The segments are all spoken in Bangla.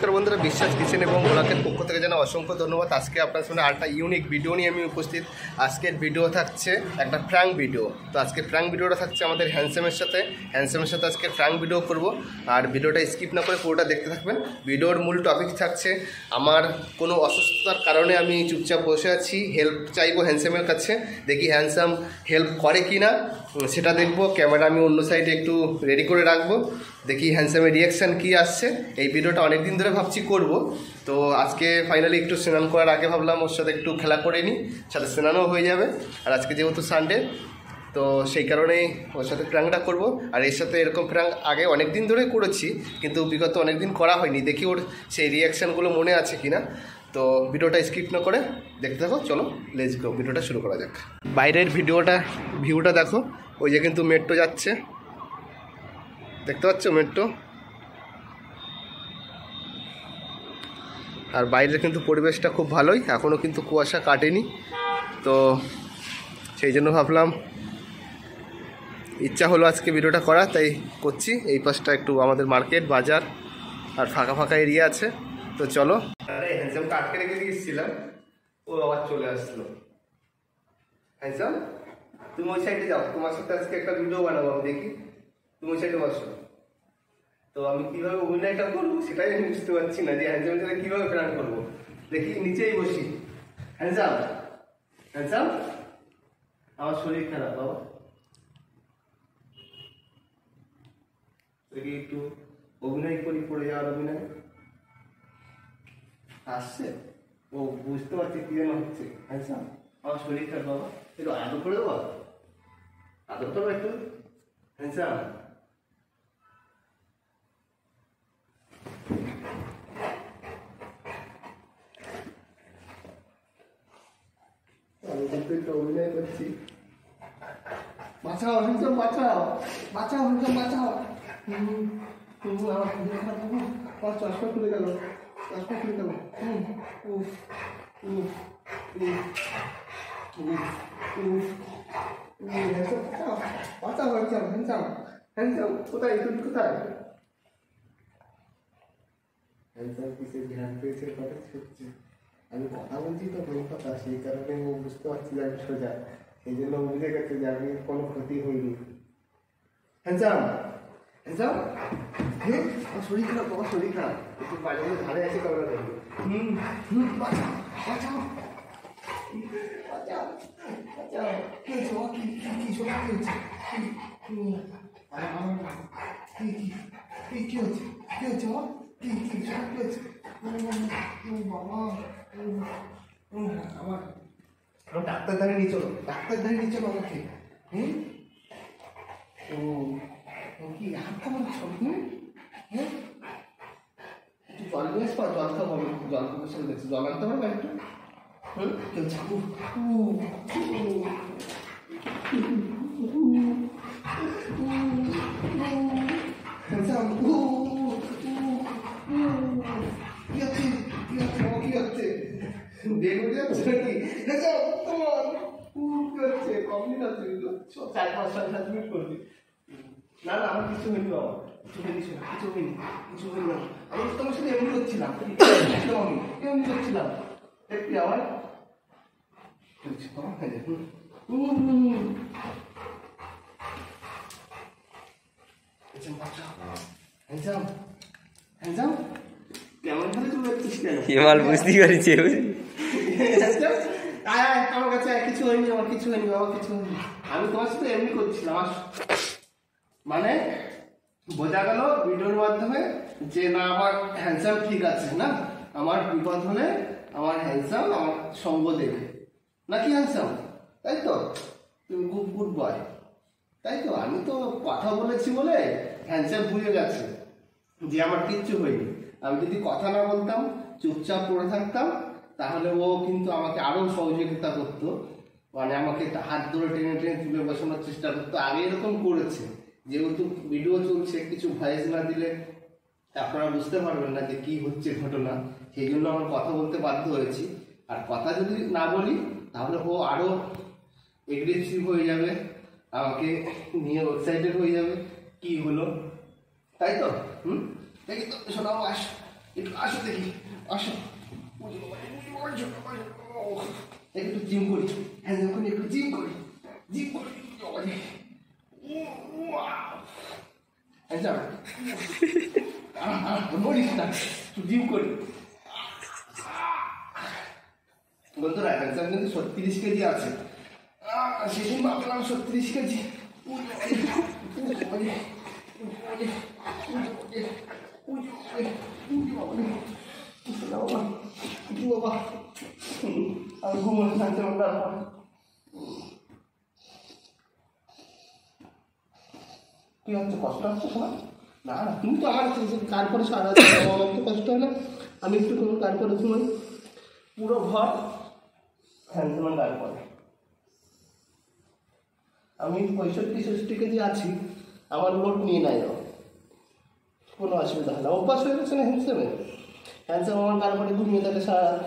বন্ধুরা, বিশ্বাস কিচেন এবং ব্লগের পক্ষ থেকে জানা অসংখ্য ধন্যবাদ। আজকে আপনার সামনে আরেকটা ইউনিক ভিডিও নিয়ে আমি উপস্থিত। আজকের ভিডিও থাকছে একটা প্র্যাঙ্ক ভিডিও। তো আজকে প্র্যাঙ্ক ভিডিওটা থাকছে আমাদের হ্যান্ডসামের সাথে আজকে প্র্যাঙ্ক ভিডিও করব। আর ভিডিওটা স্কিপ না করে পুরোটা দেখতে থাকবেন। ভিডিওর মূল টপিক থাকছে আমার কোনো অসুস্থতার কারণে আমি চুপচাপ বসে আছি, হেল্প চাইবো হ্যান্ডসামের কাছে। দেখি হ্যান্ডসাম হেল্প করে কি না সেটা দেখবো। ক্যামেরা আমি অন্য সাইডে একটু রেডি করে রাখবো, দেখি হ্যান্ডসামের রিয়াকশান কী আসছে। এই ভিডিওটা অনেক দিন ধরে ভাবছি করব, তো আজকে ফাইনালি একটু স্নান করার আগে ভাবলাম ওর সাথে একটু খেলা করে নিই, সাথে স্নানও হয়ে যাবে। আর আজকে যেহেতু সানডে, তো সেই কারণেই ওর সাথে প্র্যাঙ্কটা করব। আর এর সাথে এরকম প্র্যাঙ্ক আগে অনেক দিন ধরে করেছি, কিন্তু বিগত অনেক দিন করা হয়নি। দেখি ওর সেই রিয়াকশানগুলো মনে আছে কি না। তো ভিডিওটা স্কিপ না করে দেখতে থাকো। চলো লেটস গো, ভিডিওটা শুরু করা যাক। বাইরের ভিউটা দেখো, ওই যে কিন্তু মেট্রো যাচ্ছে, দেখতে পাচ্ছ মেট্রো। আর বাইরের কিন্তু পরিবেশটা খুব ভালোই, এখনও কিন্তু কুয়াশা কাটেনি। তো সেই জন্য ভাবলাম, ইচ্ছা হলো আজকে ভিডিওটা করা, তাই করছি। এই পাশটা একটু আমাদের মার্কেট বাজার আর ফাঁকা ফাঁকা এরিয়া আছে। তো চলো। হ্যান্ডসামকে আটকে রেখে দিয়েছিলাম, ও আবার চলে আসলো। হ্যান্ডসাম, তুমি ওই সাইডে যাও, তোমার সাথে আজকে একটা ভিডিও বানাবো। আমি দেখি তুমি ওই সাইডে বসো। তো আমি কীভাবে অভিনয়টা করবো সেটাই আমি বুঝতে পারছি না, যে হ্যান্ডসামের সাথে কীভাবে প্ল্যান করবো। দেখি নিচেই বসি। হ্যান্ডসাম, হ্যান্ডসাম, আমার শরীর খারাপ বাবা, দেখি একটু অভিনয় করি, পড়ে যাওয়ার অভিনয় আসছে। ও বুঝতে পারছি কি যেন হচ্ছে। হ্যান্ডসাম, আমার শরীর খারাপ বাবা, একটু আদর করে দেবো, আদর করবো একটু। হ্যান্ডসাম, আমি কিন্তু একটু অভিনয় করছি। বাঁচাও হ্যান্ডসাম, বাঁচাও বাঁচাও হ্যান্ডসাম, বাঁচাও। আমার চশমা খুলে গেল, চশমা খুলে গেল। বাঁচাও হ্যান্ডসাম, হ্যান্ডসাম, হ্যান্ডসাম, কোথায় তুমি, কোথায়? হ্যান্ডসাম কিসে ধ্যান পেয়েছে, কথা হচ্ছে। আমি কথা বলছি তো কোনো কথা, সেই কারণে ও বুঝতে পারছি যে আমি সোজা, সেই জন্য বুঝে গেছে যে আমি কোনো ক্ষতি হইনি। হ্যান্ডসাম, হ্যান্ডসাম, হ্যাঁ আমার শরীর খারাপ, আমার শরীর খারাপ, একটু বাইরে ধারে আছে কামড়া দেখবে। বাঁচাও বাঁচাও বাঁচাও বাঁচাও, কি হয়েছে বাবা, কি সোনা কি হয়েছে, কি হয়েছে, কি হয়েছে বাবা, কি সোনা কি হয়েছে বাবা। আমার ডাক্তার ধারে নিয়ে চলো, ডাক্তার ধারে নিয়ে চলো আমাকে। ও কি হাত খাবার সব? হ্যাঁ, একটু জল নিয়ে আসবো, জল খাবো, জল বসে দেখছি, জল আনতে পারবো একটু। কেউ যাবো। না না, আমার কিছু হয়নি বাবা, কিছু হয়নি, কিছু হয়নি, কিছু হয়নি। আমি তোমার সাথে এমনি করছিলাম, আমি এমনি করছিলাম। দেখবি আমার কেমন ভাবে তুমি দেখছিস কেন? বুঝতে পারছি। আমার কাছে কিছু হয়নি, আমার কিছু হয়নি বাবা, কিছু হয়নি। আমি তোমার সাথে এমনি করছিলাম। মানে বোঝা গেল ভিডিওর মাধ্যমে যে না, আমার হ্যান্ডসাম ঠিক আছে, না আমার বিপদ হলে আমার হ্যান্ডসাম আমার সঙ্গ দেবে, নাকি হ্যান্ডসাম? তাই তো, তুমি খুব গুড বয়, তাই তো। আমি তো কথা বলেছি বলে হ্যান্ডসাম ভুলে গেছে যে আমার কিচ্ছু হয়নি। আমি যদি কথা না বলতাম, চুপচাপ পড়ে থাকতাম, তাহলে ও কিন্তু আমাকে আরও সহযোগিতা করতো। মানে আমাকে হাত ধরে টেনে টেনে তুলে বসানোর চেষ্টা করতো। আগে এরকম করেছে, যেহেতু ভিডিও চলছে, কিছু ভয়েস না দিলে আপনারা বুঝতে পারবেন না যে কি হচ্ছে ঘটনা। সেই জন্য আমার কথা বলতে বাধ্য হয়েছি। আর কথা যদি না বলি তাহলে ও আরও এগ্রেসিভ হয়ে যাবে, আমাকে নিয়ে এক্সাইটেড হয়ে যাবে কি হলো, তাই তো। দেখি তো শোনাও, একটু আসো দেখি, আসো। একটু জিম করি, হ্যাঁ যখন একটু জিম করি, জিম করি। বলিস না, একটু জিম করি। বন্ধুরা হ্যান্ডসাম কিন্তু 36 কেজি আছে, সেদিন ভাবলাম 36 কেজি। বাবা আমি ঘুমোতে থাকতে পারলাম। কি হচ্ছে, কষ্ট হচ্ছে তোমার? না না, তুমি তো আমার তারপরে সারা আমার তো কষ্ট হলে আমি একটু কোনো তারপরে সময় পুরো ঘর হ্যান্ডসামের তারপরে আমি 65-60 কেজি আছি, আমার লোড নিয়ে নাই কোনো অসুবিধা হয় না, অভ্যাস হয়ে গেছে না হ্যান্ডসামে। হ্যান্ডসাম আমার তারপরে ঘুমিয়ে থাকে সারা রাত,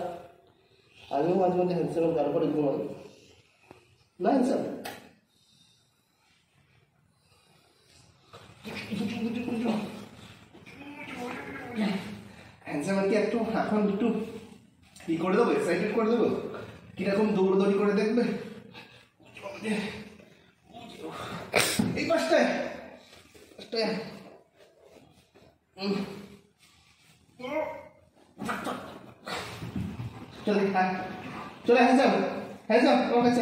আমিও মাঝে মাঝে হ্যান্ডসামের তারপরে ঘুমাই না। হ্যান্ডসাম হ্যান্ডসামকে একটু এখন একটু কি করে দেবো, এক্সাইটেড করে দেবো, কিরকম দৌড়দৌড়ি করে দেখবে। এই পাশটায় চলে, হ্যাঁ চলে। হ্যান্ডসাম আমার কাছে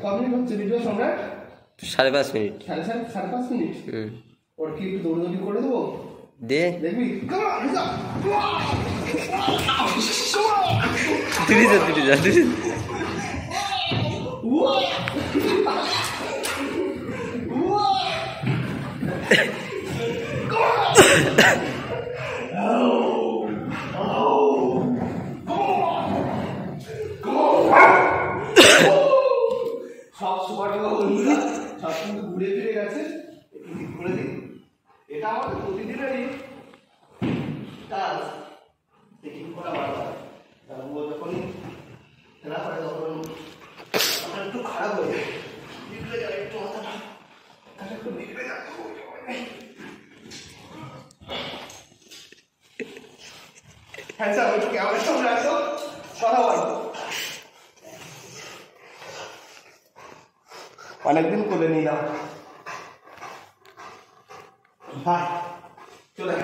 কমপ্লিট হচ্ছে ভিডিও সম্রাট। 5.5 মিনিট, 5.5 মিনিট। ওর কি একটু দৌড়দৌড়ি করে দেবো, দে দেখবি। তুই সব সুপারগুলো সব কিন্তু ঘুরে ফিরে গেছে, একটু ঠিক করে দিই। এটা আমাদের প্রতিদিনেরই কাজ, ঠিক করা বারবার। কারণ ও যখনই খেলা করে তখন আমার একটু খারাপ হয়ে যায়, বিগড়ে যায় একটু, মাথাটা একটু বিগড়ে যায়। হ্যাঁ স্যার, ওই ক্যামেরার সামনে আসো, কথা বলো। অনেকদিন করে নিলাম, হ্যাঁ চলে।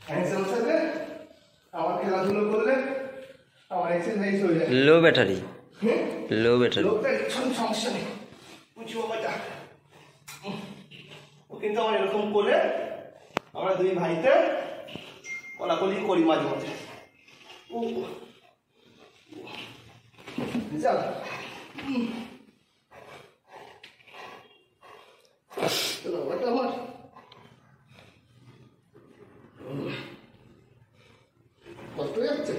হ্যান্ডসাম সাথে আমার খেলাধুলো করলে আমার এক্সারসাইজ হয়ে যায়। লো ব্যাটারি, সমস্যা নেই, বুঝবো বাবা। ও কিন্তু আমার এরকম করে আমরা দুই ভাইতে কোলাকুলি করি মাঝে মাঝে। ও চল, আমার কষ্ট হয়ে যাচ্ছে।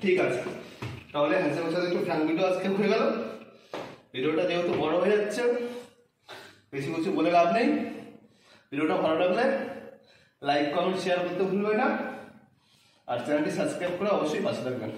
ঠিক আছে, তাহলে হ্যান্ডসামের সাথে একটু ফ্যান ভিডিও আজকে হয়ে গেল। ভিডিওটা যেহেতু বড় হয়ে যাচ্ছে, বেশি কিছু বলে লাভ নেই। ভিডিওটা ভালো লাগলে লাইক কমেন্ট শেয়ার করতে ভুলবে না, আর চ্যানেলটি সাবস্ক্রাইব করে অবশ্যই পাশে থাকবেন।